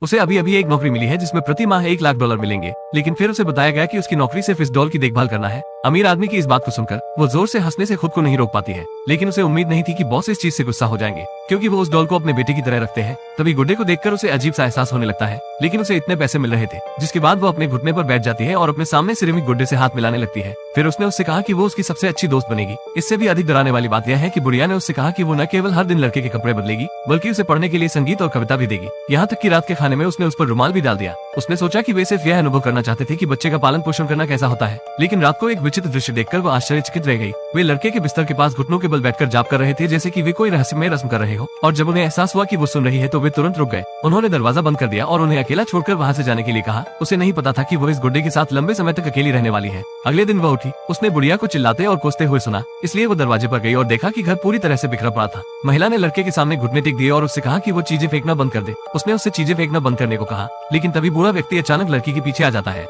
उसे अभी अभी एक नौकरी मिली है जिसमें प्रति माह $1 लाख मिलेंगे, लेकिन फिर उसे बताया गया कि उसकी नौकरी सिर्फ इस डॉल की देखभाल करना है। अमीर आदमी की इस बात को सुनकर वो जोर से हंसने से खुद को नहीं रोक पाती है, लेकिन उसे उम्मीद नहीं थी कि बॉस इस चीज से गुस्सा हो जाएंगे, क्योंकि वो उस डॉल को अपने बेटे की तरह रखते हैं। तभी गुड्डे को देखकर उसे अजीब सा एहसास होने लगता है, लेकिन उसे इतने पैसे मिल रहे थे, जिसके बाद वो अपने घुटने पर बैठ जाती है और अपने सामने सिरेमिक गुड्डे से हाथ मिलाने लगती है। फिर उसने उससे कहा कि वो उसकी सबसे अच्छी दोस्त बनेगी। इससे भी अधिक डराने वाली बात यह है कि बुढ़िया ने उससे कहा कि वो न केवल हर दिन लड़के के कपड़े बदलेगी, बल्कि उसे पढ़ने के लिए संगीत और कविता भी देगी। यहाँ तक कि रात के खाने में उसने उस पर रुमाल भी डाल दिया। उसने सोचा कि वे सिर्फ यह अनुभव करना चाहते थे कि बच्चे का पालन पोषण करना कैसा होता है, लेकिन रात को एक विचित्र दृश्य देखकर वो आश्चर्यचकित रह गई। वे लड़के के बिस्तर के पास घुटनों के बल बैठकर जाप कर रहे थे, जैसे कि वे कोई रहस्यमय रस्म कर रहे हो। और जब उन्हें एहसास हुआ कि वो सुन रही है तो वे तुरंत रुक गए। उन्होंने दरवाजा बंद कर दिया और उन्हें अकेला छोड़कर वहाँ से जाने के लिए कहा। उसे नहीं पता था कि वो इस गुड्डे के साथ लंबे समय तक अकेली रहने वाली है। अगले दिन वह उठी, उसने बुढ़िया को चिल्लाते और कोसते हुए सुना, इसलिए वो दरवाजे पर गई और देखा कि घर पूरी तरह से बिखरा पड़ा था। महिला ने लड़के के सामने घुटने टेक दिए और उससे कहा कि वो चीजें फेंकना बंद कर दे। उसने उससे चीजें फेंकना बंद करने को कहा, लेकिन तभी बूढ़ा व्यक्ति अचानक लड़की के पीछे आ जाता है।